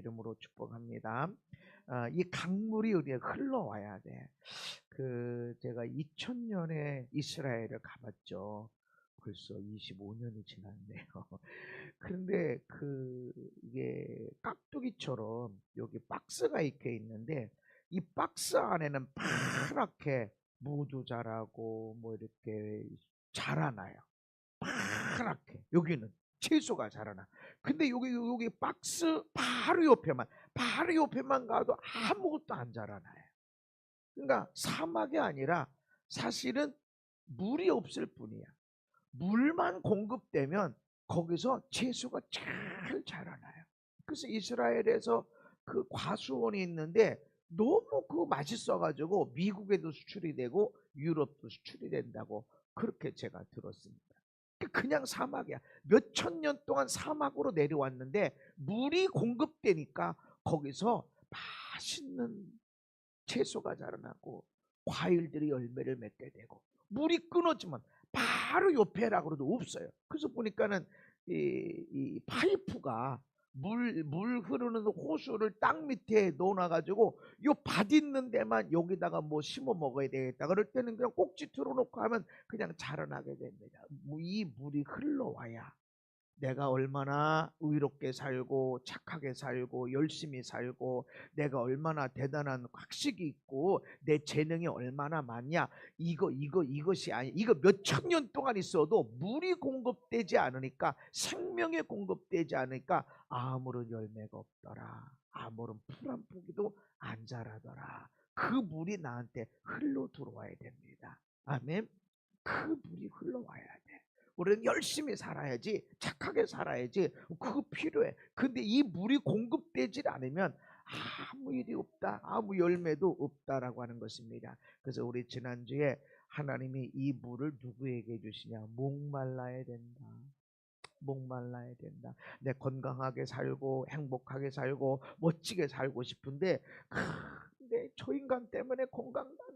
이름으로 축복합니다. 이 강물이 우리에 흘러와야 돼. 제가 2000년에 이스라엘을 가봤죠. 벌써 25년이 지났네요. 그런데 이게 깍두기처럼 여기 박스가 이렇게 있는데 이 박스 안에는 파랗게 무도 자라고 뭐 이렇게 자라나요. 파랗게 여기는 채소가 자라나. 근데 여기 박스 바로 옆에만 가도 아무것도 안 자라나요. 그러니까 사막이 아니라 사실은 물이 없을 뿐이야. 물만 공급되면 거기서 채소가 잘 자라나요. 그래서 이스라엘에서 그 과수원이 있는데 너무 맛있어가지고 미국에도 수출이 되고 유럽도 수출이 된다고 그렇게 제가 들었습니다. 그냥 사막이야. 몇천 년 동안 사막으로 내려왔는데 물이 공급되니까 거기서 맛있는 채소가 자라나고 과일들이 열매를 맺게 되고, 물이 끊어지면 바로 옆에라 그래도 없어요. 그래서 보니까는 이 파이프가 물 흐르는 호수를 땅 밑에 넣어놔가지고 요 밭 있는 데만 여기다가 뭐 심어 먹어야 되겠다 그럴 때는 그냥 꼭지 틀어놓고 하면 그냥 자라나게 됩니다. 이 물이 흘러와야 내가 얼마나 의롭게 살고 착하게 살고 열심히 살고 내가 얼마나 대단한 학식이 있고 내 재능이 얼마나 많냐, 이것이 아니, 이거 몇천 년 동안 있어도 물이 공급되지 않으니까, 생명이 공급되지 않으니까 아무런 열매가 없더라, 아무런 풀 한 포기도 안 자라더라. 그 물이 나한테 흘러 들어와야 됩니다. 아멘. 그 물이 흘러와야 돼. 우리는 열심히 살아야지, 착하게 살아야지, 그거 필요해. 근데 이 물이 공급되지 않으면 아무 일이 없다, 아무 열매도 없다라고 하는 것입니다. 그래서 우리 지난주에 하나님이 이 물을 누구에게 주시냐? 목말라야 된다. 목말라야 된다. 내 건강하게 살고 행복하게 살고 멋지게 살고 싶은데 근데 저 인간 때문에 건강도 안 해.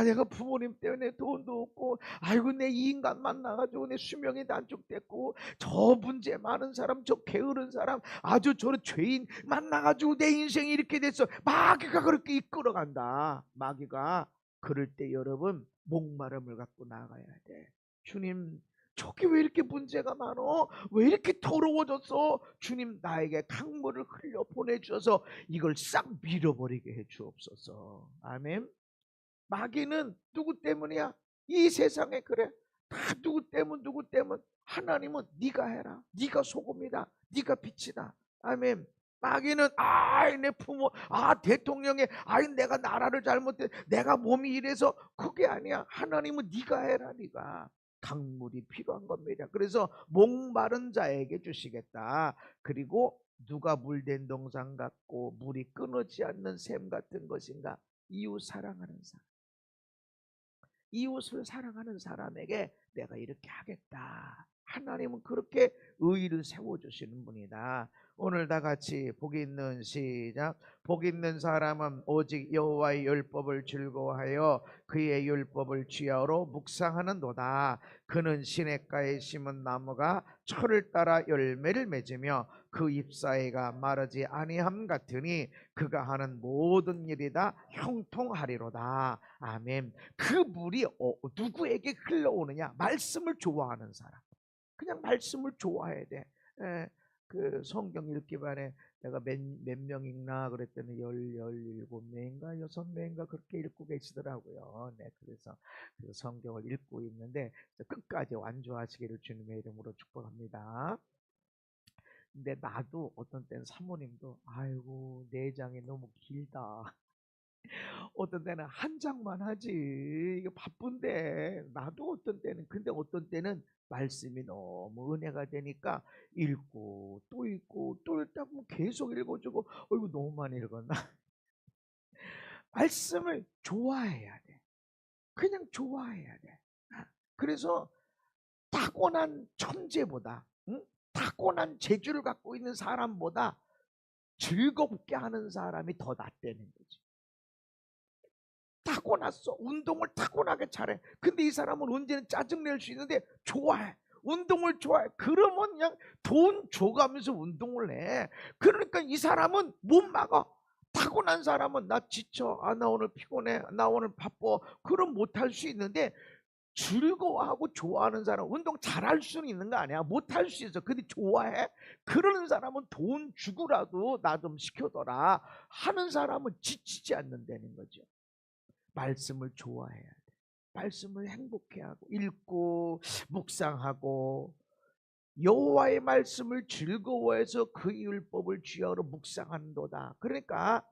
내가 부모님 때문에 돈도 없고, 아이고 내 이 인간 만나가지고 내 수명이 단축됐고, 저 문제 많은 사람, 저 게으른 사람, 아주 저런 죄인 만나가지고 내 인생이 이렇게 됐어. 마귀가 그렇게 이끌어간다. 마귀가. 그럴 때 여러분 목마름을 갖고 나가야 돼. 주님, 저게 왜 이렇게 문제가 많어? 왜 이렇게 더러워졌어? 주님, 나에게 강물을 흘려 보내주셔서 이걸 싹 밀어버리게 해 주옵소서. 아멘. 마귀는 누구 때문이야? 이 세상에 그래. 다 누구 때문? 하나님은 네가 해라. 네가 소금이다. 네가 빛이다. 아멘. 마귀는 내 부모, 대통령의, 내가 나라를 잘못해, 내가 몸이 이래서, 그게 아니야. 하나님은 네가 해라. 네가. 강물이 필요한 겁니다. 그래서 목마른 자에게 주시겠다. 그리고 누가 물된 동상 같고 물이 끊어지 않는 샘 같은 것인가? 이웃 사랑하는 사람. 이웃을 사랑하는 사람에게 내가 이렇게 하겠다. 하나님은 그렇게 의의를 세워주시는 분이다. 오늘 다 같이 복 있는 시작. 복 있는 사람은 오직 여호와의 율법을 즐거워하여 그의 율법을 취하로 묵상하는도다. 그는 시냇가에 심은 나무가 철을 따라 열매를 맺으며 그 잎사이가 마르지 아니함 같으니 그가 하는 모든 일이 다 형통하리로다. 아멘. 그 물이 누구에게 흘러오느냐? 말씀을 좋아하는 사람. 그냥 말씀을 좋아해야 돼. 그 성경 읽기 반에 내가 몇 명 읽나 그랬더니 17명인가 6명인가 그렇게 읽고 계시더라고요. 네, 그래서 그 성경을 읽고 있는데 끝까지 완주하시기를 주님의 이름으로 축복합니다. 근데 나도 어떤 때는 사모님도 아이고 4장이 너무 길다. 어떤 때는 한 장만 하지. 이거 바쁜데. 나도 어떤 때는. 근데 어떤 때는 말씀이 너무 은혜가 되니까 읽고 또 읽고 또 읽다 보면 계속 읽어주고, 이거 너무 많이 읽었나? 말씀을 좋아해야 돼. 그냥 좋아해야 돼. 그래서 타고난 천재보다, 타고난 재주를 갖고 있는 사람보다 즐겁게 하는 사람이 더 낫다는 거지. 타고났어. 운동을 타고나게 잘해. 근데 이 사람은 언제는 짜증낼 수 있는데 좋아해. 운동을 좋아해. 그러면 그냥 돈 줘가면서 운동을 해. 그러니까 이 사람은 못 막아. 타고난 사람은 나 지쳐, 나 오늘 피곤해, 나 오늘 바빠, 그럼 못할 수 있는데, 즐거워하고 좋아하는 사람, 운동 잘할 수는 있는 거 아니야. 못할 수 있어. 근데 좋아해. 그러는 사람은 돈 주고라도 나 좀 시켜둬라 하는 사람은 지치지 않는다는 거죠. 말씀을 좋아해야 돼. 말씀을 행복해하고 읽고 묵상하고, 여호와의 말씀을 즐거워해서 그 율법을 주야로 묵상한도다. 그러니까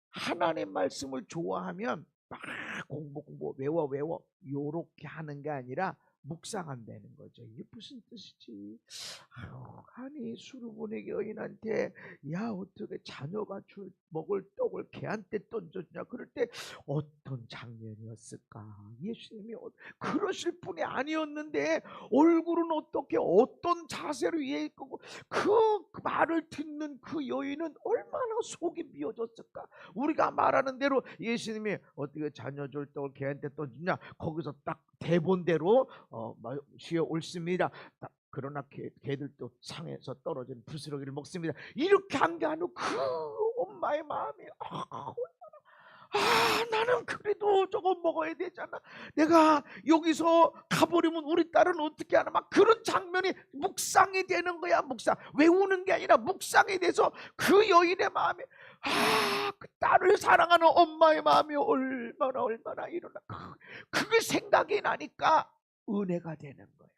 하나님 말씀을 좋아하면 막 공부 외워 요렇게 하는 게 아니라 묵상한다는 거죠. 이게 무슨 뜻이지? 아니 수르보네 여인한테 야 어떻게 자녀가 먹을 떡을 개한테 던졌냐, 그럴 때 어떤 장면이었을까? 예수님이 그러실 분이 아니었는데 얼굴은 어떻게 어떤 자세로 위에 있고, 그 말을 듣는 그 여인은 얼마나 속이 미어졌을까? 우리가 말하는 대로 예수님이 어떻게 자녀 줄 떡을 개한테 던지냐, 거기서 딱 대본대로 주여 옳습니다. 그러나 개들도 상에서 떨어진 부스러기를 먹습니다. 이렇게 한 게 아니고 그 엄마의 마음이 나는 그래도 저거 먹어야 되잖아. 내가 여기서 가버리면 우리 딸은 어떻게 하나, 막 그런 장면이 묵상이 되는 거야. 묵상, 외우는 게 아니라 묵상이 돼서 그 여인의 마음이 그 딸을 사랑하는 엄마의 마음이 얼마나 일어나, 그게 생각이 나니까 은혜가 되는 거예요.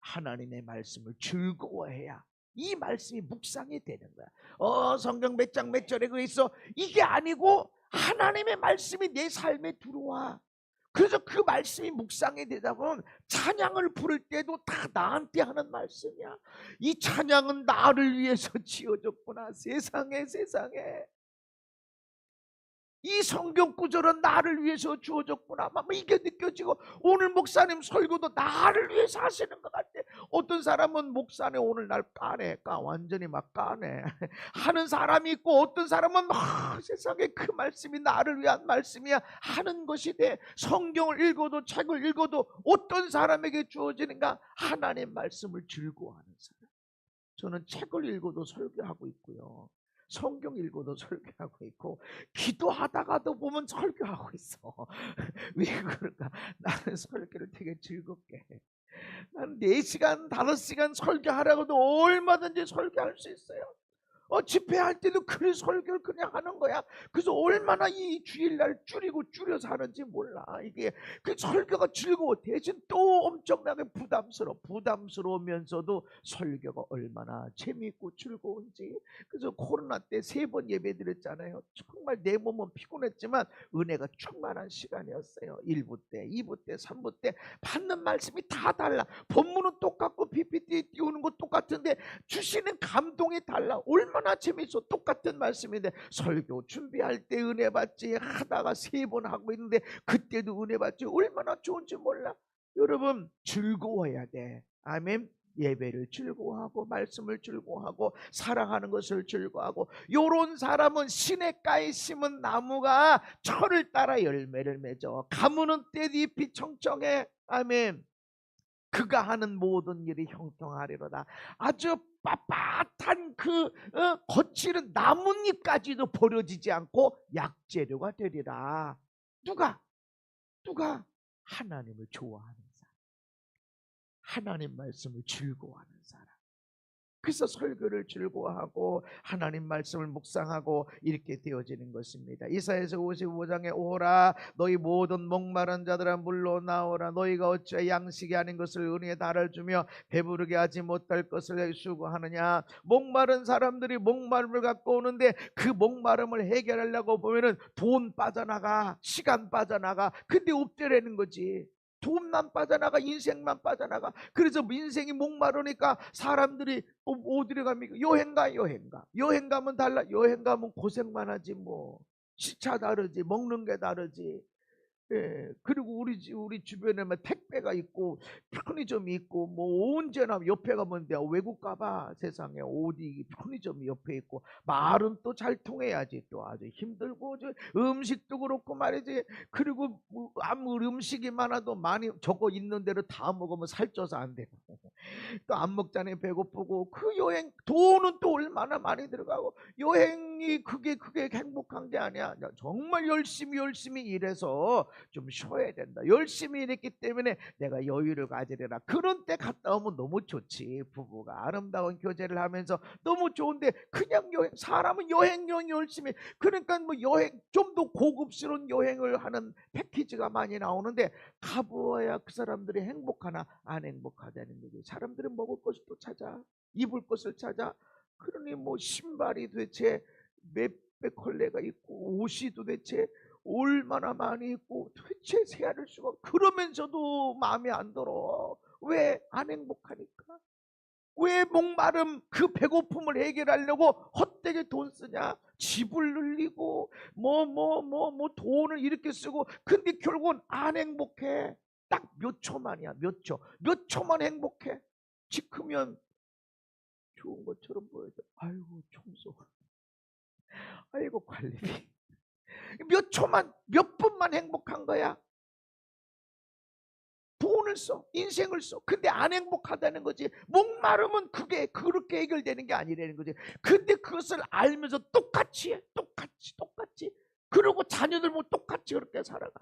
하나님의 말씀을 즐거워해야 이 말씀이 묵상이 되는 거야. 성경 몇 장 몇 절에 그거 있어, 이게 아니고 하나님의 말씀이 내 삶에 들어와. 그래서 그 말씀이 묵상이 되다 보면 찬양을 부를 때도 다 나한테 하는 말씀이야. 이 찬양은 나를 위해서 지어졌구나. 세상에 이 성경 구절은 나를 위해서 주어졌구나. 막 이게 느껴지고, 오늘 목사님 설교도 나를 위해서 하시는 것 같아. 어떤 사람은 목사님 오늘 날 까네, 완전히 막 까네 하는 사람이 있고, 어떤 사람은 세상에 그 말씀이 나를 위한 말씀이야 하는 것이 돼. 성경을 읽어도 책을 읽어도 어떤 사람에게 주어지는가? 하나님 말씀을 즐거워하는 사람. 저는 책을 읽어도 설교하고 있고요, 성경 읽어도 설교하고 있고, 기도하다가도 보면 설교하고 있어. 왜 그럴까? 나는 설교를 되게 즐겁게 해. 난 4시간 5시간 설교하라고도 얼마든지 설교할 수 있어요. 집회할 때도 그 설교를 그냥 하는 거야. 그래서 얼마나 이 주일날 줄여서 하는지 몰라. 이게 그 설교가 즐거워. 대신 또 엄청나게 부담스러우면서도 설교가 얼마나 재미있고 즐거운지. 그래서 코로나 때 3번 예배 드렸잖아요. 정말 내 몸은 피곤했지만 은혜가 충만한 시간이었어요. 1부 때, 2부 때, 3부 때 받는 말씀이 다 달라. 본문은 똑같고 PPT 띄우는 거 똑같은데 주시는 감동이 달라. 얼마나 재밌어. 똑같은 말씀인데, 설교 준비할 때 은혜 받지 하다가 3번 하고 있는데 그때도 은혜 받지, 얼마나 좋은지 몰라. 여러분 즐거워야 돼. 아멘. 예배를 즐거워하고 말씀을 즐거워하고 사랑하는 것을 즐거워하고, 요런 사람은 시냇가에 심은 나무가 철을 따라 열매를 맺어. 가무는 떼잎이 청청해. 아멘. 그가 하는 모든 일이 형통하리로다. 아주 빳빳한 그 거칠은 나뭇잎까지도 버려지지 않고 약재료가 되리라. 누가? 하나님을 좋아하는 사람, 하나님 말씀을 즐거워하는 사람. 그래서 설교를 즐거워하고 하나님 말씀을 묵상하고 이렇게 되어지는 것입니다. 이사야서 55장에 오라 너희 모든 목마른 자들아 물로 나오라. 너희가 어찌 양식이 아닌 것을 은혜에 달을 주며 배부르게 하지 못할 것을 수고하느냐. 목마른 사람들이 목마름을 갖고 오는데 그 목마름을 해결하려고 보면은 돈 빠져나가, 시간 빠져나가. 근데 없더라는 거지. 돈만 빠져나가, 인생만 빠져나가. 그래서 인생이 목마르니까 사람들이 어디로 갑니까? 여행 가면 달라. 여행 가면 고생만 하지 뭐. 시차 다르지, 먹는 게 다르지. 예. 그리고 우리 주변에 막 택배가 있고 편의점이 있고 뭐 언제나 옆에 가면 내가 외국 가봐 세상에 어디 편의점이 옆에 있고 말은 또 잘 통해야지 또 아주 힘들고 음식도 그렇고 말이지. 그리고 뭐 아무리 음식이 많아도 많이 저거 있는 대로 다 먹으면 살쪄서 안 되고 또 안 먹자니 배고프고 그 여행 돈은 또 얼마나 많이 들어가고 여행이 그게 행복한 게 아니야. 정말 열심히 일해서 좀 쉬어야 된다. 열심히 일했기 때문에 내가 여유를 가지려라. 그런 때 갔다 오면 너무 좋지. 부부가 아름다운 교제를 하면서 너무 좋은데 그냥 여행 사람은 여행 열심히 그러니까 뭐 여행 좀 더 고급스러운 여행을 하는 패키지가 많이 나오는데 가보아야 그 사람들이 행복하나 안 행복하다는 거지. 사람들은 먹을 것을 또 찾아 입을 것을 찾아. 그러니 뭐 신발이 도대체 몇백 컬레가 있고 옷이 도대체 얼마나 많이 있고 도대체 세안할 수가 그러면서도 마음에 안 들어. 왜? 안 행복하니까. 왜 목마름 그 배고픔을 해결하려고 헛되게 돈 쓰냐. 집을 늘리고 뭐 돈을 이렇게 쓰고 근데 결국은 안 행복해. 딱 몇 초만이야. 몇 초만 행복해. 집 크면 좋은 것처럼 보여져. 아이고 청소, 아이고 관리비. 몇 초만 몇 분만 행복한 거야. 돈을 써 인생을 써. 근데 안 행복하다는 거지. 목마름은 그게 그렇게 해결되는 게 아니라는 거지. 근데 그것을 알면서 똑같이 해. 똑같이 그리고 자녀들 뭐 똑같이 그렇게 살아가.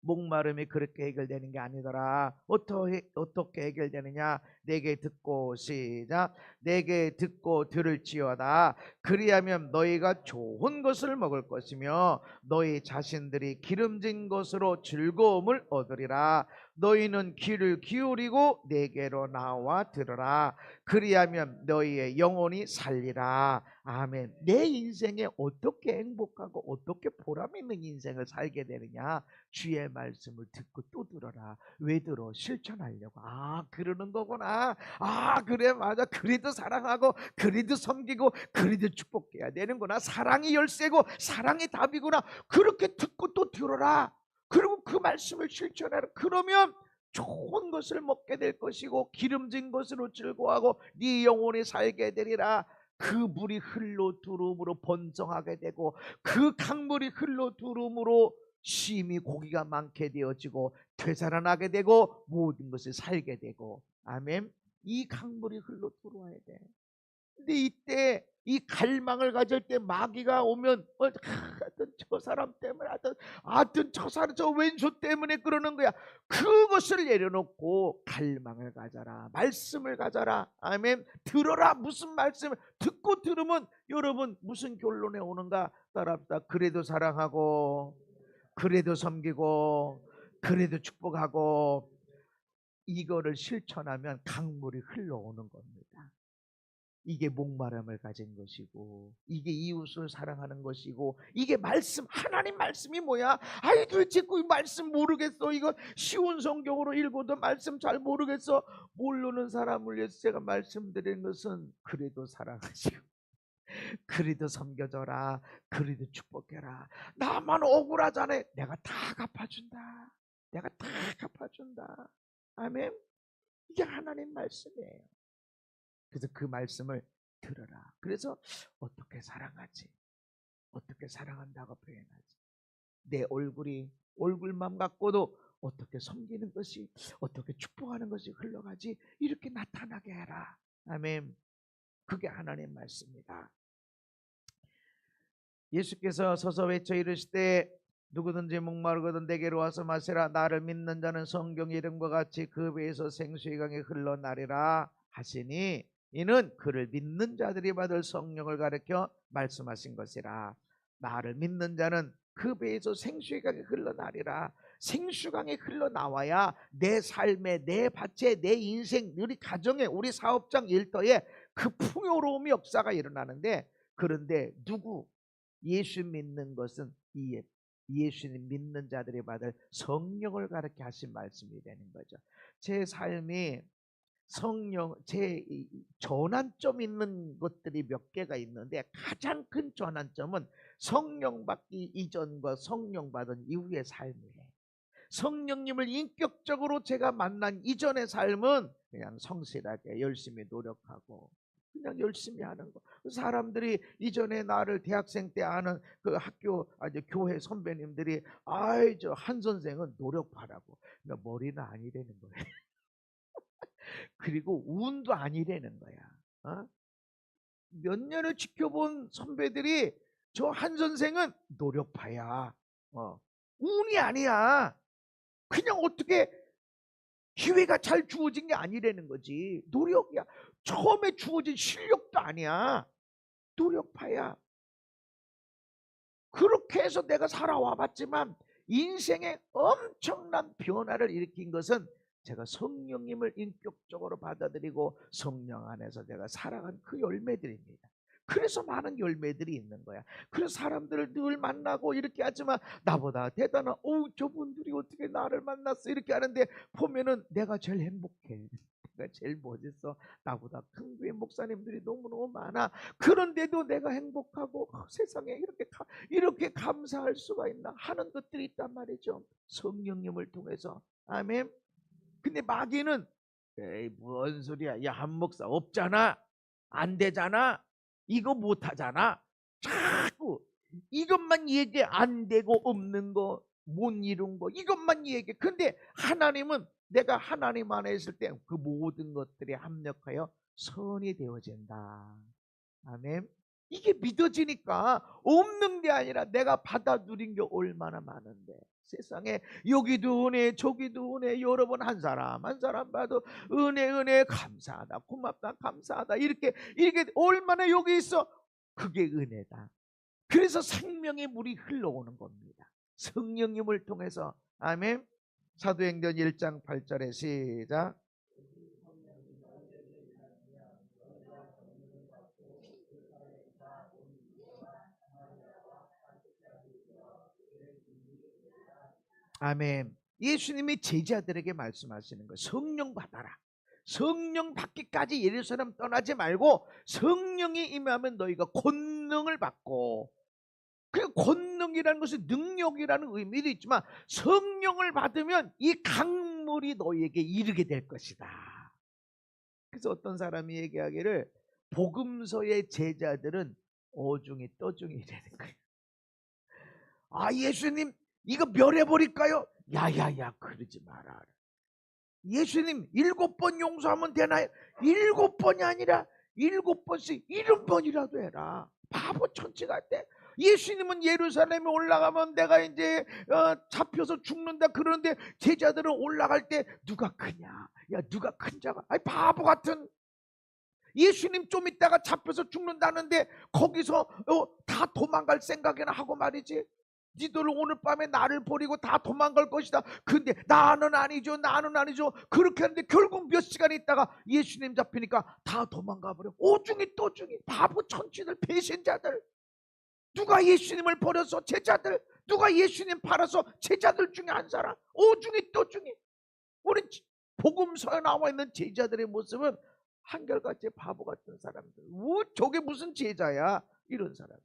목마름이 그렇게 해결되는 게 아니더라. 어떻게 해결되느냐. 내게 듣고 시작. 내게 듣고 들을지어다. 그리하면 너희가 좋은 것을 먹을 것이며 너희 자신들이 기름진 것으로 즐거움을 얻으리라. 너희는 귀를 기울이고 내게로 나와 들으라. 그리하면 너희의 영혼이 살리라. 아멘. 내 인생에 어떻게 행복하고 어떻게 보람 있는 인생을 살게 되느냐. 주의 말씀을 듣고 또 들어라. 왜 들어? 실천하려고. 아 그러는 거구나. 아 그래 맞아. 그래도 사랑하고 그래도 섬기고 그래도 축복해야 되는구나. 사랑이 열쇠고 사랑이 답이구나. 그렇게 듣고 또 들어라. 그리고 그 말씀을 실천하라. 그러면 좋은 것을 먹게 될 것이고 기름진 것으로 즐거워하고 네 영혼이 살게 되리라. 그 물이 흘러 들어옴으로 번성하게 되고 그 강물이 흘러 들어옴으로 쉼이 고기가 많게 되어지고 되살아나게 되고 모든 것을 살게 되고. 아멘. 이 강물이 흘러 들어와야 돼. 근데 이때 이 갈망을 가질 때 마귀가 오면 하여튼 저 사람 때문에 하여튼 저 사람 저 왼수 때문에 그러는 거야. 그것을 내려놓고 갈망을 가져라. 말씀을 가져라. 아멘. 들어라. 무슨 말씀을 듣고 들으면 여러분 무슨 결론에 오는가 따라합시다. 그래도 사랑하고 그래도 섬기고 그래도 축복하고. 이거를 실천하면 강물이 흘러오는 겁니다. 이게 목마름을 가진 것이고 이게 이웃을 사랑하는 것이고 이게 말씀 하나님 말씀이 뭐야? 아이 도대체 그 말씀 모르겠어. 이거 쉬운 성경으로 읽어도 말씀 잘 모르겠어. 모르는 사람을 위해서 제가 말씀드리는 것은 그래도 사랑하시고 그래도 섬겨줘라. 그래도 축복해라. 나만 억울하잖아. 내가 다 갚아준다. 내가 다 갚아준다. 아멘. 이게 하나님 말씀이에요. 그래서 그 말씀을 들어라. 그래서 어떻게 사랑하지? 어떻게 사랑한다고 표현하지? 내 얼굴만 갖고도 어떻게 섬기는 것이 어떻게 축복하는 것이 흘러가지? 이렇게 나타나게 해라. 아멘. 그게 하나님 말씀입니다. 예수께서 서서 외쳐 이르시되 누구든지 목마르거든 내게로 와서 마시라. 나를 믿는 자는 성경 이름과 같이 그 배에서 생수의 강이 흘러나리라 하시니 이는 그를 믿는 자들이 받을 성령을 가르쳐 말씀하신 것이라. 나를 믿는 자는 그 배에서 생수의 강이 흘러나리라. 생수강이 흘러나와야 내 삶에 내 밭에 내 인생 우리 가정에 우리 사업장 일터에 그 풍요로움의 역사가 일어나는데 그런데 누구? 예수 믿는 것은 예수님 믿는 자들이 받을 성령을 가르쳐 하신 말씀이 되는 거죠. 제 삶이 성령 제 전환점 있는 것들이 몇 개가 있는데 가장 큰 전환점은 성령 받기 이전과 성령 받은 이후의 삶이에요. 성령님을 인격적으로 제가 만난 이전의 삶은 그냥 성실하게 열심히 노력하고 그냥 열심히 하는 거. 사람들이 이전에 나를 대학생 때 아는 그 학교 교회 선배님들이 아이 저 한 선생은 노력하라고. 그러니까 머리는 아니라는 거예요. 그리고 운도 아니라는 거야. 어? 몇 년을 지켜본 선배들이 저 한 선생은 노력파야. 운이 아니야. 그냥 어떻게 기회가 잘 주어진 게 아니라는 거지. 노력이야. 처음에 주어진 실력도 아니야. 노력파야. 그렇게 해서 내가 살아와 봤지만 인생에 엄청난 변화를 일으킨 것은 제가 성령님을 인격적으로 받아들이고 성령 안에서 제가 살아간 그 열매들입니다. 그래서 많은 열매들이 있는 거야. 그래서 사람들을 늘 만나고 이렇게 하지만 나보다 대단한 저분들이 어떻게 나를 만났어 이렇게 하는데 보면은 내가 제일 행복해. 내가 제일 멋있어. 나보다 큰 교회 목사님들이 너무너무 많아. 그런데도 내가 행복하고 세상에 이렇게 감사할 수가 있나 하는 것들이 있단 말이죠. 성령님을 통해서. 아멘. 근데 마귀는 에이 뭔 소리야. 야 한 목사 없잖아. 안 되잖아. 이거 못하잖아. 자꾸 이것만 얘기해. 안 되고 없는 거 못 이룬 거 이것만 얘기해. 근데 하나님은 내가 하나님 안에 있을 때 그 모든 것들이 합력하여 선이 되어진다. 아멘. 이게 믿어지니까 없는 게 아니라 내가 받아 누린 게 얼마나 많은데 세상에 여기도 은혜 저기도 은혜 여러 번 한 사람 봐도 은혜 감사하다 고맙다 감사하다 이렇게 얼마나 여기 있어. 그게 은혜다. 그래서 생명의 물이 흘러오는 겁니다. 성령님을 통해서. 아멘. 사도행전 1장 8절에 시작. 아멘. 예수님이 제자들에게 말씀하시는 거예요. 성령 받아라. 성령 받기까지 예루살렘 떠나지 말고 성령이 임하면 너희가 권능을 받고, 그 권능이라는 것은 능력이라는 의미도 있지만 성령을 받으면 이 강물이 너희에게 이르게 될 것이다. 그래서 어떤 사람이 얘기하기를 복음서의 제자들은 어중이 떠중이라는 거예요. 아 예수님 이거 멸해버릴까요? 야야야 그러지 마라. 예수님 7번 용서하면 되나요? 7번이 아니라 7번씩 70번이라도 해라. 바보 천치 같대. 예수님은 예루살렘에 올라가면 내가 이제 잡혀서 죽는다 그러는데 제자들은 올라갈 때 누가 크냐? 야 누가 큰 자가? 아니 바보 같은. 예수님 좀 있다가 잡혀서 죽는다는데 거기서 다 도망갈 생각이나 하고 말이지. 니들 오늘 밤에 나를 버리고 다 도망갈 것이다. 근데 나는 아니죠. 그렇게 하는데 결국 몇 시간 있다가 예수님 잡히니까 다 도망가 버려. 오중이 또중이 바보 천치들 배신자들. 누가 예수님을 버려서 제자들, 누가 예수님 팔아서 제자들 중에 한 사람. 오중이 또중이. 우리 복음서에 나와 있는 제자들의 모습은 한결같이 바보 같은 사람들. 저게 무슨 제자야 이런 사람.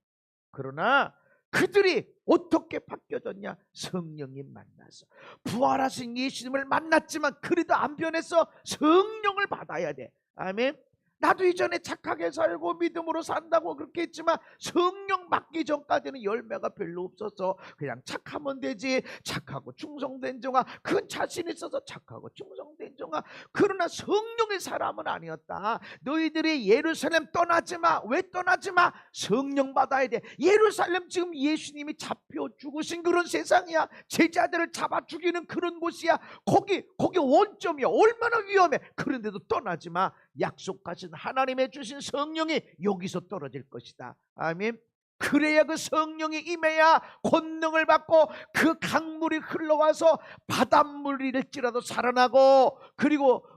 그러나 그들이 어떻게 바뀌어졌냐? 성령님 만나서 부활하신 예수님을 만났지만 그래도 안 변했어. 성령을 받아야 돼. 아멘. 나도 이전에 착하게 살고 믿음으로 산다고 그렇게 했지만 성령 받기 전까지는 열매가 별로 없어서 그냥 착하면 되지. 착하고 충성된 종아. 그건 자신 있어서 착하고 충성된 종아. 그러나 성령의 사람은 아니었다. 너희들이 예루살렘 떠나지 마. 왜 떠나지 마? 성령 받아야 돼. 예루살렘 지금 예수님이 잡혀 죽으신 그런 세상이야. 제자들을 잡아 죽이는 그런 곳이야. 거기 원점이야. 얼마나 위험해. 그런데도 떠나지 마. 약속하신 하나님의 주신 성령이 여기서 떨어질 것이다. 아멘. 그래야 그 성령이 임해야 권능을 받고 그 강물이 흘러와서 바닷물일지라도 살아나고, 그리고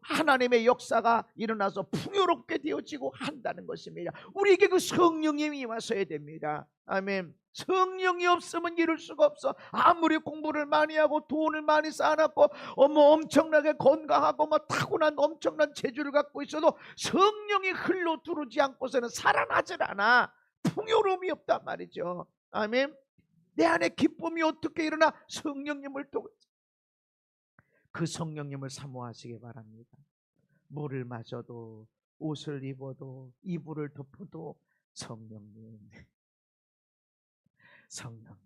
하나님의 역사가 일어나서 풍요롭게 되어지고 한다는 것입니다. 우리에게 그 성령이 임하셔야 됩니다. 아멘. 성령이 없으면 이룰 수가 없어. 아무리 공부를 많이 하고 돈을 많이 쌓아놨고 엄청나게 건강하고 타고난 엄청난 재주를 갖고 있어도 성령이 흘러 들어오지 않고서는 살아나질 않아. 풍요로움이 없단 말이죠. 아멘. 내 안에 기쁨이 어떻게 일어나? 성령님을 통해서. 그 성령님을 사모하시기 바랍니다. 물을 마셔도, 옷을 입어도, 이불을 덮어도 성령님, 성령님,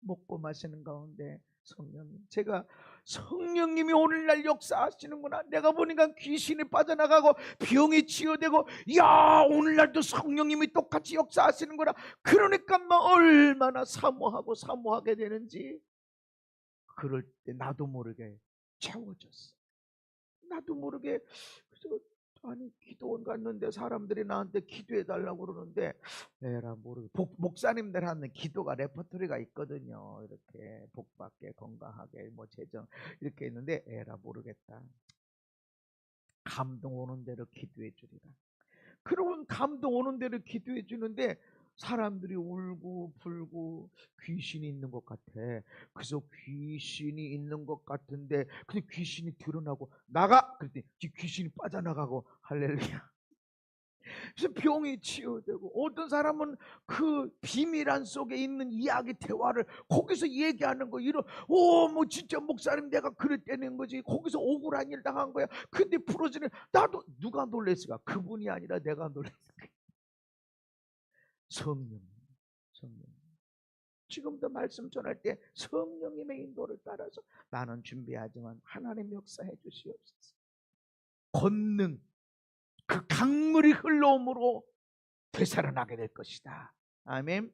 먹고 마시는 가운데 성령님, 제가 성령님이 오늘날 역사하시는구나. 내가 보니까 귀신이 빠져나가고 병이 치유되고, 야, 오늘날도 성령님이 똑같이 역사하시는구나. 그러니까 얼마나 사모하고 사모하게 되는지. 그럴 때 나도 모르게 채워졌어. 나도 모르게. 그래서 아니, 기도원 갔는데 사람들이 나한테 기도해 달라고 그러는데 에라 모르게, 목사님들 하는 기도가 레퍼토리가 있거든요. 이렇게 복받게, 건강하게, 재정 이렇게 있는데 에라 모르겠다. 감동 오는 대로 기도해 주리라. 그러면 감동 오는 대로 기도해 주는데 사람들이 울고 불고 귀신이 있는 것 같아. 그래서 귀신이 있는 것 같은데 근데 귀신이 드러나고 나가! 그랬더니 귀신이 빠져나가고, 할렐루야. 그래서 병이 치유되고, 어떤 사람은 그 비밀안 속에 있는 이야기 대화를 거기서 얘기하는 거, 이런 진짜 목사님 내가 그랬다는 거지, 거기서 억울한 일 당한 거야. 근데 풀어지는, 나도 누가 놀랬을까? 그분이 아니라 내가 놀랬을까? 성령. 지금도 말씀 전할 때 성령님의 인도를 따라서 나는 준비하지만 하나님 역사해 주시옵소서. 권능, 그 강물이 흘러옴으로 되살아나게 될 것이다. 아멘.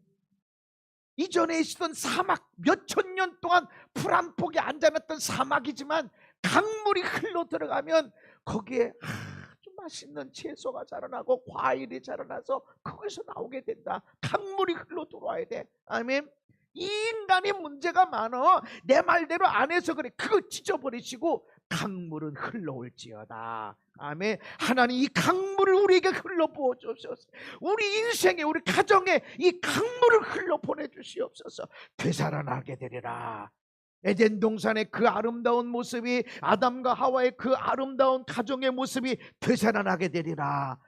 이전에 있었던 사막, 몇천 년 동안 풀 한 폭에 앉아놨던 사막이지만 강물이 흘러 들어가면 거기에 아주 맛있는 채소가 자라나고 과일이 자라나서 거기서 나오게 된다. 강물이 흘러 들어와야 돼. 아멘. 이 인간이 문제가 많어. 내 말대로 안 해서 그래. 그거 찢어버리시고 강물은 흘러올지어다. 아멘. 하나님 이 강물을 우리에게 흘러 부어 주옵소서. 우리 인생에, 우리 가정에 이 강물을 흘러 보내 주시옵소서. 되살아나게 되리라. 에덴 동산의 그 아름다운 모습이, 아담과 하와의 그 아름다운 가정의 모습이 되살아나게 되리라.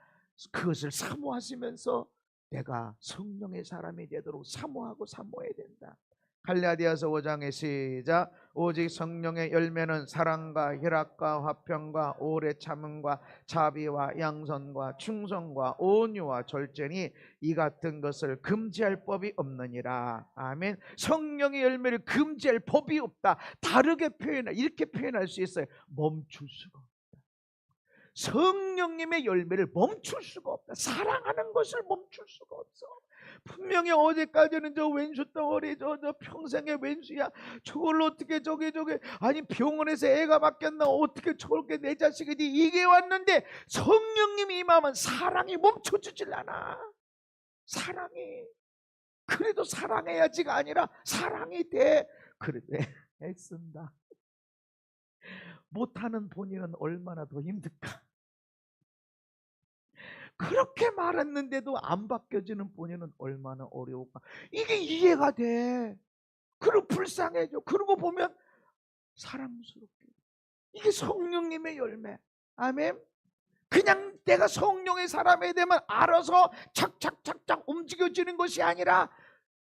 그것을 사모하시면서 내가 성령의 사람이 되도록 사모하고 사모해야 된다. 갈라디아서 5장의 시작. 오직 성령의 열매는 사랑과 희락과 화평과 오래 참음과 자비와 양선과 충성과 온유와 절제니 이 같은 것을 금지할 법이 없느니라. 아멘. 성령의 열매를 금지할 법이 없다. 다르게 이렇게 표현할 수 있어요. 멈출 수가 없다. 성령님의 열매를 멈출 수가 없다. 사랑하는 것을 멈출 수가 없어. 분명히 어제까지는 저 왼수 덩어리, 저 평생의 왼수야, 저걸로 어떻게 저게 아니 병원에서 애가 바뀌었나, 어떻게 저렇게 내 자식이지, 이게 왔는데 성령님이 임하면 사랑이 멈춰주질 않아. 사랑이. 그래도 사랑해야지가 아니라 사랑이 돼. 그런데 애쓴다. 못하는 본인은 얼마나 더 힘들까. 그렇게 말했는데도 안 바뀌어지는 본인은 얼마나 어려울까. 이게 이해가 돼. 그리고 불쌍해져. 그러고 보면 사랑스럽게. 이게 성령님의 열매. 아멘. 그냥 내가 성령의 사람이 되면 알아서 착착착착 움직여지는 것이 아니라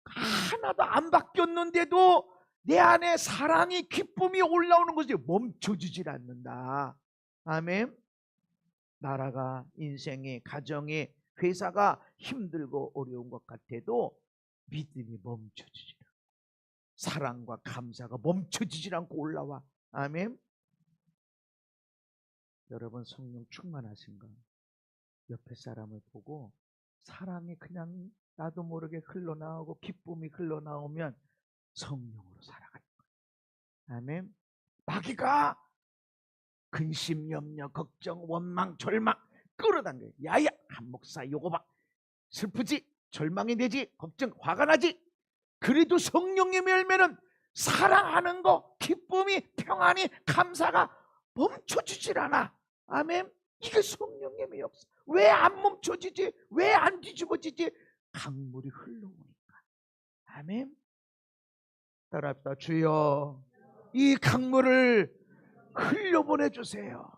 하나도 안 바뀌었는데도 내 안에 사랑이, 기쁨이 올라오는 것이 멈춰지질 않는다. 아멘. 나라가, 인생이, 가정이, 회사가 힘들고 어려운 것 같아도 믿음이 멈춰지지 않고, 사랑과 감사가 멈춰지지 않고 올라와. 아멘. 여러분 성령 충만하신가? 옆에 사람을 보고 사랑이 그냥 나도 모르게 흘러나오고 기쁨이 흘러나오면 성령으로 살아가는 거예요. 아멘. 마귀가 근심, 염려, 걱정, 원망, 절망 끌어당겨요. 야야, 한 목사 요거 봐, 슬프지? 절망이 되지, 걱정, 화가 나지. 그래도 성령의 열매는 사랑하는 거, 기쁨이, 평안이, 감사가 멈춰지질 않아. 아멘. 이게 성령의 역사. 왜 안 멈춰지지? 왜 안 뒤집어지지? 강물이 흘러오니까. 아멘. 따라합시다. 주여, 이 강물을 흘려보내 주세요.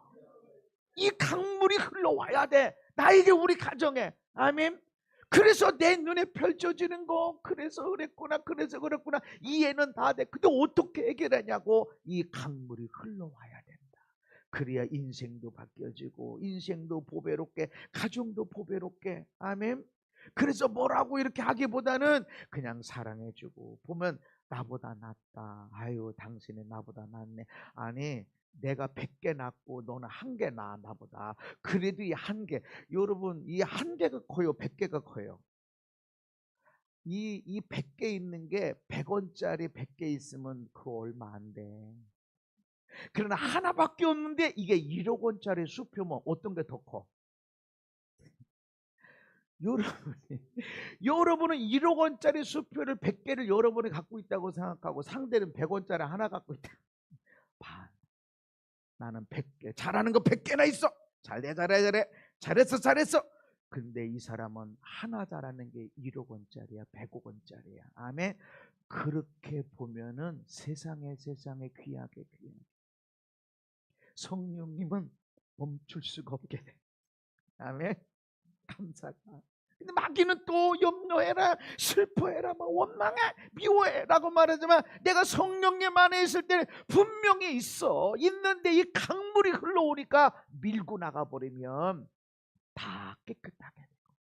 이 강물이 흘러와야 돼. 나에게, 우리 가정에. 아멘. 그래서 내 눈에 펼쳐지는 거, 그래서 그랬구나, 그래서 그랬구나, 이해는 다 돼. 근데 어떻게 해결하냐고. 이 강물이 흘러와야 된다. 그래야 인생도 바뀌어지고, 인생도 보배롭게, 가정도 보배롭게. 아멘. 그래서 뭐라고 이렇게 하기보다는 그냥 사랑해주고, 보면 나보다 낫다, 아유 당신이 나보다 낫네, 아니 내가 100개 낫고 너는 1개 나아 나보다. 그래도 이 1개, 여러분 이 1개가 커요, 100개가 커요? 이 100개 있는 게 100원짜리 100개 있으면 그거 얼마 안 돼. 그러나 하나밖에 없는데 이게 1억 원짜리 수표면 어떤 게 더 커? 여러분은 1억 원짜리 수표를 100개를 여러분이 갖고 있다고 생각하고 상대는 100원짜리 하나 갖고 있다. 반. 나는 100개, 잘하는 거 100개나 있어. 잘해 잘했어. 근데 이 사람은 하나 잘하는 게 1억 원짜리야, 100억 원짜리야. 아멘. 그렇게 보면은 세상에 귀하게. 성령님은 멈출 수가 없게 돼. 아멘. 감사가. 근데 마귀는 또 염려해라, 슬퍼해라, 원망해, 미워해라고 말하지만 내가 성령님 안에 있을 때 분명히 있는데 이 강물이 흘러오니까 밀고 나가버리면 다 깨끗하게 되고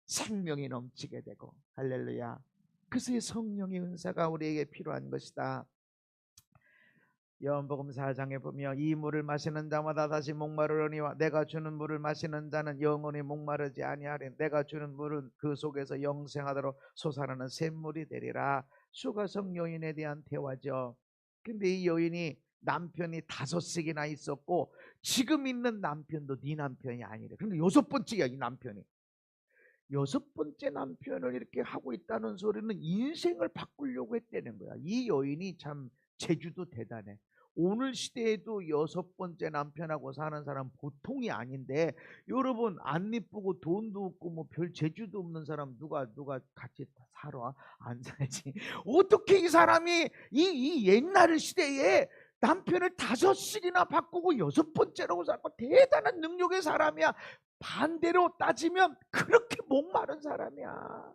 생명이 넘치게 되고. 할렐루야. 그래서 이 성령의 은사가 우리에게 필요한 것이다. 요한복음 4장에 보면 이 물을 마시는 자마다 다시 목마르려니와 내가 주는 물을 마시는 자는 영원히 목마르지 아니하리. 내가 주는 물은 그 속에서 영생하도록 솟아나는 샘물이 되리라. 수가성 여인에 대한 대화죠. 근데 이 여인이 남편이 5씩이나 있었고 지금 있는 남편도 네 남편이 아니래. 그런데 6번째야 이 남편이. 6번째 남편을 이렇게 하고 있다는 소리는 인생을 바꾸려고 했다는 거야. 이 여인이 참 재주도 대단해. 오늘 시대에도 6번째 남편하고 사는 사람 보통이 아닌데, 여러분 안 이쁘고 돈도 없고 뭐 별 재주도 없는 사람 누가 같이 살아? 안 살지. 어떻게 이 사람이 이 옛날 시대에 남편을 5씩이나 바꾸고 6번째라고 살고 대단한 능력의 사람이야. 반대로 따지면 그렇게 목마른 사람이야.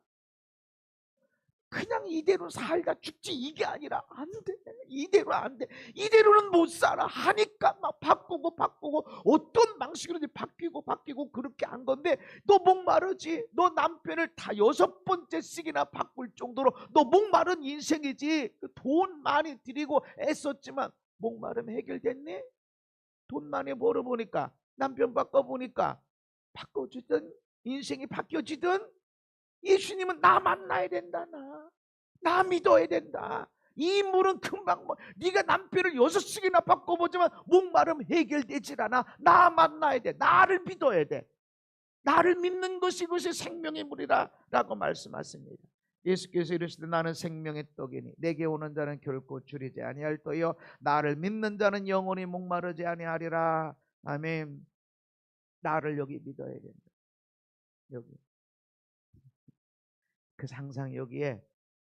그냥 이대로 살다 죽지 이게 아니라 안 돼. 이대로 안 돼. 이대로는 못 살아 하니까 막 바꾸고 어떤 방식으로든 바뀌고 그렇게 한 건데, 너 목마르지? 너 남편을 다 6번째씩이나 바꿀 정도로 너 목마른 인생이지. 돈 많이 들이고 애썼지만 목마름 해결됐니? 돈 많이 벌어보니까, 남편 바꿔보니까 바꿔주든 인생이 바뀌어지든, 예수님은 나 만나야 된다. 나 믿어야 된다. 이 물은 금방 네가 남편을 6씩이나 바꿔보지만 목마름 해결되질 않아. 나 만나야 돼. 나를 믿어야 돼. 나를 믿는 것이 그것이 생명의 물이라 라고 말씀하십니다. 예수께서 이르시되 나는 생명의 떡이니 내게 오는 자는 결코 줄이지 아니할 터이요 나를 믿는 자는 영원히 목마르지 아니하리라. 아멘. 나를 여기 믿어야 된다. 여기. 그래서 항상 여기에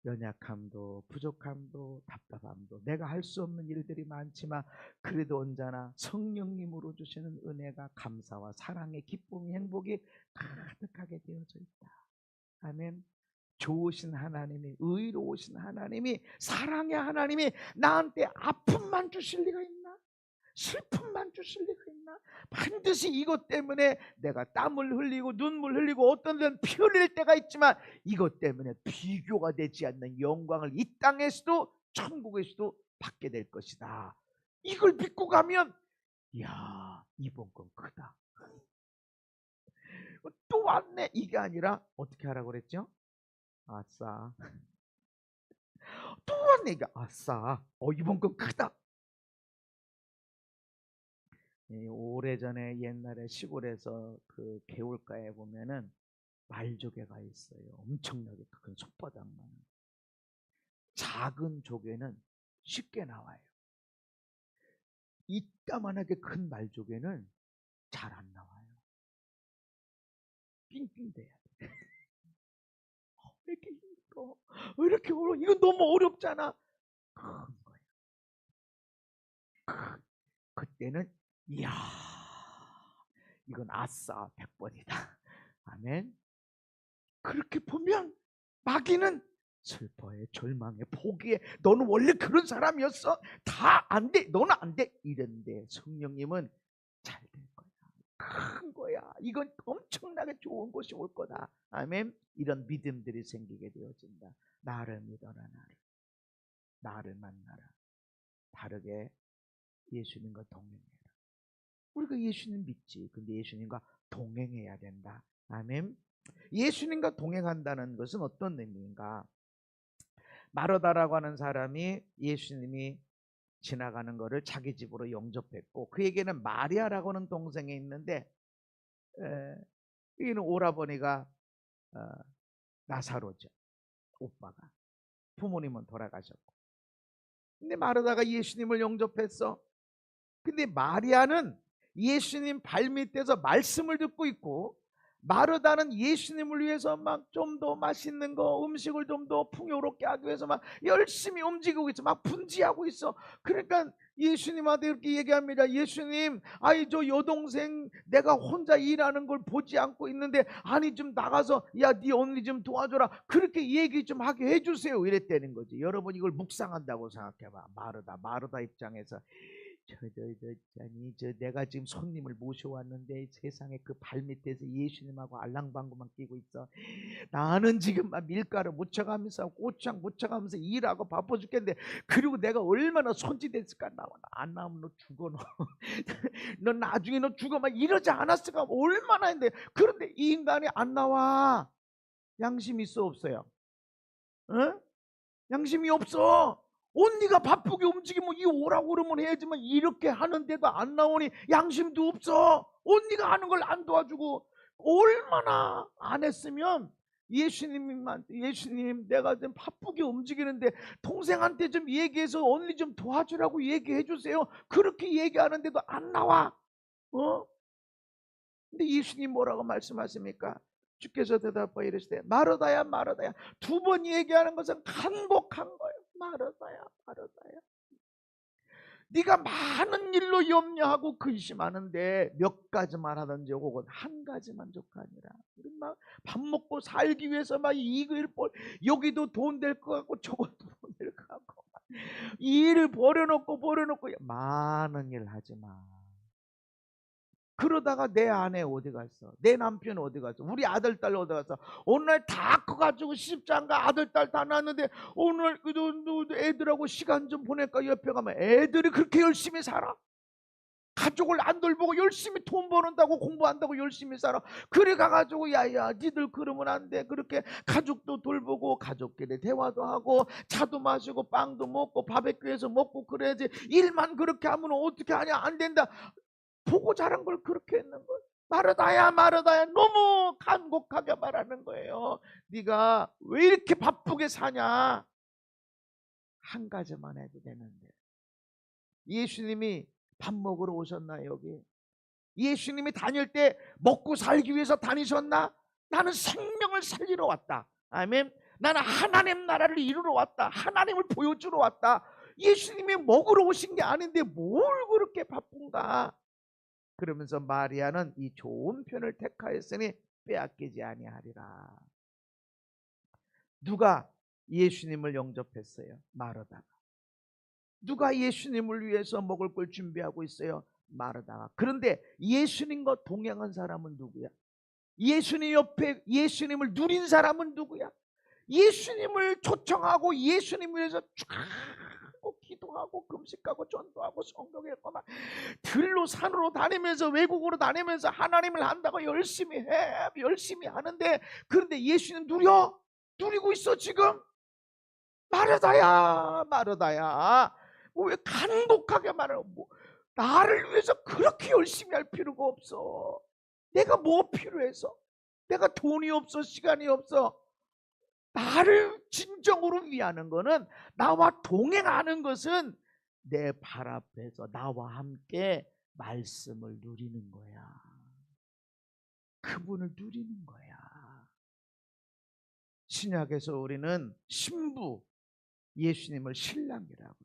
연약함도 부족함도 답답함도 내가 할 수 없는 일들이 많지만 그래도 언제나 성령님으로 주시는 은혜가 감사와 사랑의 기쁨이 행복이 가득하게 되어져 있다. 아멘. 좋으신 하나님이, 의로우신 하나님이, 사랑의 하나님이 나한테 아픔만 주실 리가 있나? 슬픔만 주실 리가 있나? 반드시 이것 때문에 내가 땀을 흘리고 눈물 흘리고 어떤 데는 피 흘릴 때가 있지만 이것 때문에 비교가 되지 않는 영광을 이 땅에서도 천국에서도 받게 될 것이다. 이걸 믿고 가면 이야, 이번 건 크다. 또 왔네. 이게 아니라 어떻게 하라고 그랬죠? 아싸. 또 왔네. 이게 아싸. 이번 건 크다. 오래전에 옛날에 시골에서 그 개울가에 보면은 말조개가 있어요. 엄청나게 큰 손바닥만. 작은 조개는 쉽게 나와요. 이따만하게 큰 말조개는 잘 안 나와요. 삥삥대야 돼. 왜 이렇게 힘들어? 왜 이렇게 어려워? 이건 너무 어렵잖아. 큰 거예요. 그때는 이야, 이건 아싸 100번이다. 아멘. 그렇게 보면 마귀는 슬퍼해, 절망해, 포기해. 너는 원래 그런 사람이었어. 다 안 돼. 너는 안 돼. 이랬는데 성령님은 잘 될 거야. 큰 거야. 이건 엄청나게 좋은 것이 올 거다. 아멘. 이런 믿음들이 생기게 되어진다. 나를 믿어라. 나를 만나라. 다르게 예수님과 동행해라. 우리가 예수님 믿지. 근데 예수님과 동행해야 된다. 아멘. 예수님과 동행한다는 것은 어떤 의미인가? 마르다라고 하는 사람이 예수님이 지나가는 것을 자기 집으로 영접했고, 그에게는 마리아라고 하는 동생이 있는데, 여기는 오라버니가 나사로죠. 오빠가. 부모님은 돌아가셨고. 근데 마르다가 예수님을 영접했어. 근데 마리아는 예수님 발밑에서 말씀을 듣고 있고, 마르다는 예수님을 위해서 막 좀 더 맛있는 거, 음식을 좀 더 풍요롭게 하기 위해서 막 열심히 움직이고 있어. 막 분지하고 있어. 그러니까 예수님한테 이렇게 얘기합니다. 예수님, 아이 저 여동생 내가 혼자 일하는 걸 보지 않고 있는데, 아니 좀 나가서 야 네 언니 좀 도와줘라. 그렇게 얘기 좀 하게 해주세요. 이랬다는 거지. 여러분 이걸 묵상한다고 생각해봐. 마르다 입장에서 내가 지금 손님을 모셔왔는데 세상에 그 발밑에서 예수님하고 알랑방구만 끼고 있어. 나는 지금 막 밀가루 묻혀가면서 고추장 묻혀가면서 일하고 바빠 죽겠는데, 그리고 내가 얼마나 손짓했을까. 안 나오면 너 죽어. 너 나중에 너 죽어. 막 이러지 않았을까. 얼마나 했는데. 그런데 이 인간이 안 나와. 양심이 있어 없어요? 응? 양심이 없어. 언니가 바쁘게 움직이면 이 오라고 그러면 해야지만 이렇게 하는데도 안 나오니 양심도 없어. 언니가 하는 걸 안 도와주고. 얼마나 안 했으면 예수님 내가 좀 바쁘게 움직이는데 동생한테 좀 얘기해서 언니 좀 도와주라고 얘기해 주세요. 그렇게 얘기하는데도 안 나와. 근데 예수님 뭐라고 말씀하십니까? 주께서 대답하여 이르시되 마르다야 마르다야. 2번 얘기하는 것은 간곡한 거예요. 마르다야 마르다야, 네가 많은 일로 염려하고 근심하는데 몇 가지만 하든지 혹은 한 가지만 족하니라. 우리 막 밥 먹고 살기 위해서 막 이걸 여기도 돈 될 것 같고 저것도 돈 될 것 같고 이 일을 버려놓고 많은 일 하지 마. 그러다가 내 아내 어디 갔어? 내 남편 어디 갔어? 우리 아들 딸 어디 갔어? 오늘 다 커가지고 시집장가 아들 딸 다 낳았는데 오늘 애들하고 시간 좀 보낼까 옆에 가면 애들이 그렇게 열심히 살아. 가족을 안 돌보고 열심히 돈 버는다고 공부한다고 열심히 살아. 그래 가가지고 야야 니들 그러면 안 돼. 그렇게 가족도 돌보고 가족끼리 대화도 하고 차도 마시고 빵도 먹고 바베큐에서 먹고 그래야지. 일만 그렇게 하면 어떻게 하냐. 안 된다. 보고 자란 걸 그렇게 했는 거예요. 마르다야 마르다야. 너무 간곡하게 말하는 거예요. 네가 왜 이렇게 바쁘게 사냐. 한 가지만 해도 되는데. 예수님이 밥 먹으러 오셨나 여기? 예수님이 다닐 때 먹고 살기 위해서 다니셨나? 나는 생명을 살리러 왔다. 아멘. 나는 하나님 나라를 이루러 왔다. 하나님을 보여주러 왔다. 예수님이 먹으러 오신 게 아닌데 뭘 그렇게 바쁜가? 그러면서 마리아는 이 좋은 편을 택하였으니 빼앗기지 아니하리라. 누가 예수님을 영접했어요? 마르다가. 누가 예수님을 위해서 먹을 걸 준비하고 있어요? 마르다가. 그런데 예수님과 동행한 사람은 누구야? 예수님 옆에 예수님을 누린 사람은 누구야? 예수님을 초청하고 예수님 위해서 쫙 기도하고 금식하고 전도하고 성경했고 막 들로 산으로 다니면서 외국으로 다니면서 하나님을 한다고 열심히 해. 열심히 하는데, 그런데 예수님 누리고 있어 지금. 마르다야 마르다야. 왜 간곡하게 말하고 나를 위해서 그렇게 열심히 할 필요가 없어. 내가 뭐 필요해서? 내가 돈이 없어, 시간이 없어. 나를 진정으로 위하는 거는, 나와 동행하는 것은 내 발 앞에서 나와 함께 말씀을 누리는 거야. 그분을 누리는 거야. 신약에서 우리는 신부, 예수님을 신랑이라고.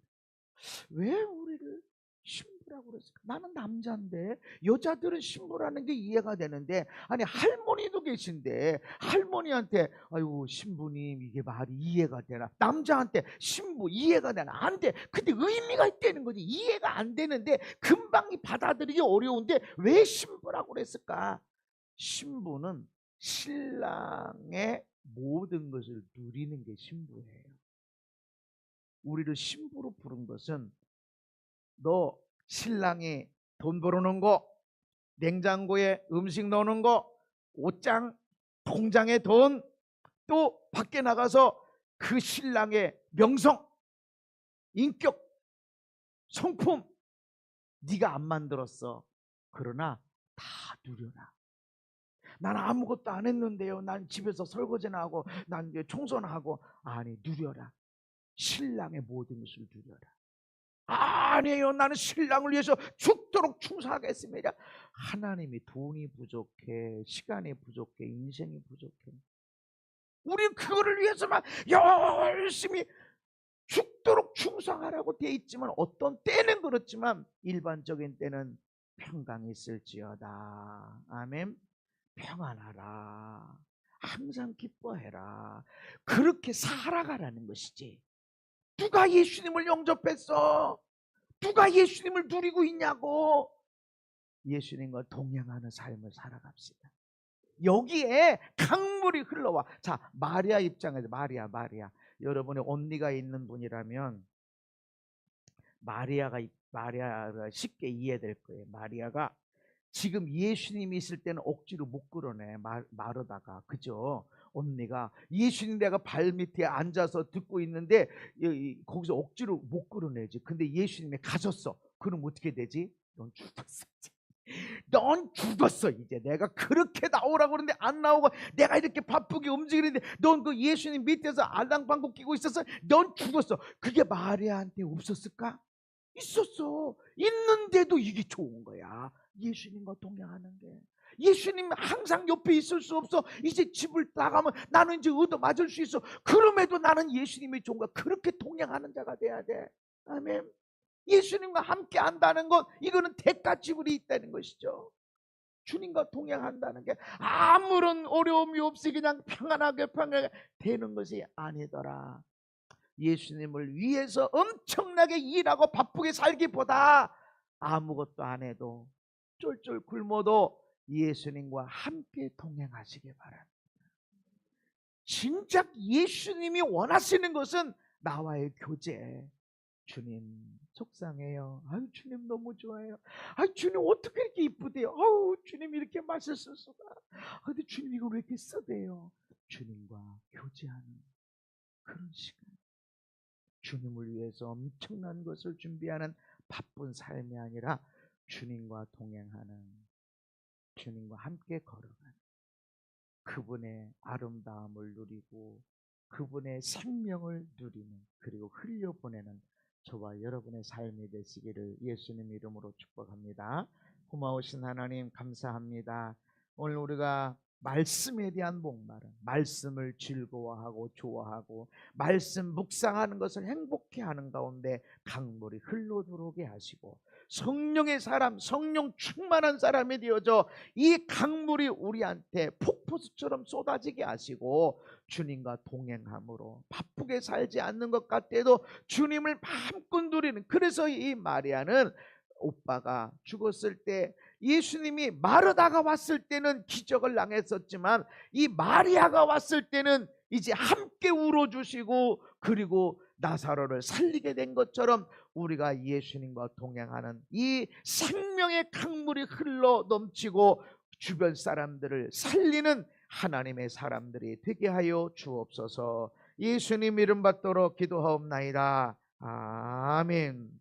왜 우리를 신부라고 그랬을까? 나는 남자인데, 여자들은 신부라는 게 이해가 되는데, 아니 할머니도 계신데 할머니한테 아이고 신부님 이게 말이 이해가 되나? 남자한테 신부 이해가 되나? 안 돼. 근데 의미가 있다는 거지. 이해가 안 되는데, 금방 받아들이기 어려운데 왜 신부라고 그랬을까? 신부는 신랑의 모든 것을 누리는 게 신부예요. 우리를 신부로 부른 것은, 너 신랑이 돈 벌어놓은 거, 냉장고에 음식 넣는 거, 옷장 통장에 돈, 또 밖에 나가서 그 신랑의 명성, 인격, 성품 네가 안 만들었어. 그러나 다 누려라. 난 아무것도 안 했는데요. 난 집에서 설거지나 하고 난 이제 청소나 하고. 아니, 누려라. 신랑의 모든 것을 누려라. 아니에요, 나는 신랑을 위해서 죽도록 충성하겠습니다. 하나님이 돈이 부족해, 시간이 부족해, 인생이 부족해. 우리는 그거를 위해서만 열심히 죽도록 충성하라고 돼 있지만, 어떤 때는 그렇지만 일반적인 때는 평강이 있을지어다. 아멘. 평안하라. 항상 기뻐해라. 그렇게 살아가라는 것이지. 누가 예수님을 영접했어? 누가 예수님을 누리고 있냐고. 예수님과 동행하는 삶을 살아갑시다. 여기에 강물이 흘러와. 자, 마리아 입장에서, 마리아 여러분의 언니가 있는 분이라면 마리아가 쉽게 이해될 거예요. 마리아가 지금 예수님이 있을 때는 억지로 못 끌어내, 마르다가. 그죠? 언니가 예수님 내가 발 밑에 앉아서 듣고 있는데 거기서 억지로 못 끌어내지. 근데 예수님이 가셨어. 그럼 어떻게 되지? 넌 죽었어. 넌 죽었어. 이제 내가 그렇게 나오라고 그러는데 안 나오고, 내가 이렇게 바쁘게 움직이는데 넌 그 예수님 밑에서 알랑방구 끼고 있었어. 넌 죽었어. 그게 마리아한테 없었을까? 있었어. 있는데도 이게 좋은 거야. 예수님과 동행하는 게. 예수님 항상 옆에 있을 수 없어. 이제 집을 나가면 나는 이제 얻어 맞을 수 있어. 그럼에도 나는 예수님이 좋은 거야. 그렇게 동행하는 자가 돼야 돼. 아멘. 예수님과 함께 한다는 것, 이거는 대가 지불이 있다는 것이죠. 주님과 동행한다는 게 아무런 어려움이 없이 그냥 평안하게 되는 것이 아니더라. 예수님을 위해서 엄청나게 일하고 바쁘게 살기보다 아무것도 안 해도 쫄쫄 굶어도 예수님과 함께 동행하시기 바랍니다. 진짜 예수님이 원하시는 것은 나와의 교제. 주님 속상해요. 아유, 주님 너무 좋아요. 아유, 주님 어떻게 이렇게 이쁘대요. 아유, 주님 이렇게 맛있을 수가. 근데 주님 이거 왜 이렇게 쓰대요. 주님과 교제하는 그런 시간. 주님을 위해서 엄청난 것을 준비하는 바쁜 삶이 아니라 주님과 동행하는, 주님과 함께 걸어가는, 그분의 아름다움을 누리고 그분의 생명을 누리는, 그리고 흘려보내는 저와 여러분의 삶이 되시기를 예수님 이름으로 축복합니다. 고마우신 하나님 감사합니다. 오늘 우리가 말씀에 대한 목마름, 말씀을 즐거워하고 좋아하고 말씀 묵상하는 것을 행복해하는 가운데 강물이 흘러 들어오게 하시고, 성령의 사람, 성령 충만한 사람이 되어져 이 강물이 우리한테 폭포수처럼 쏟아지게 하시고, 주님과 동행함으로 바쁘게 살지 않는 것 같아도 주님을 마음껏 누리는. 그래서 이 마리아는 오빠가 죽었을 때 예수님이 마르다가 왔을 때는 기적을 당했었지만, 이 마리아가 왔을 때는 이제 함께 울어주시고 그리고 나사로를 살리게 된 것처럼 우리가 예수님과 동행하는 이 생명의 강물이 흘러 넘치고 주변 사람들을 살리는 하나님의 사람들이 되게 하여 주옵소서. 예수님 이름 받도록 기도하옵나이다. 아멘.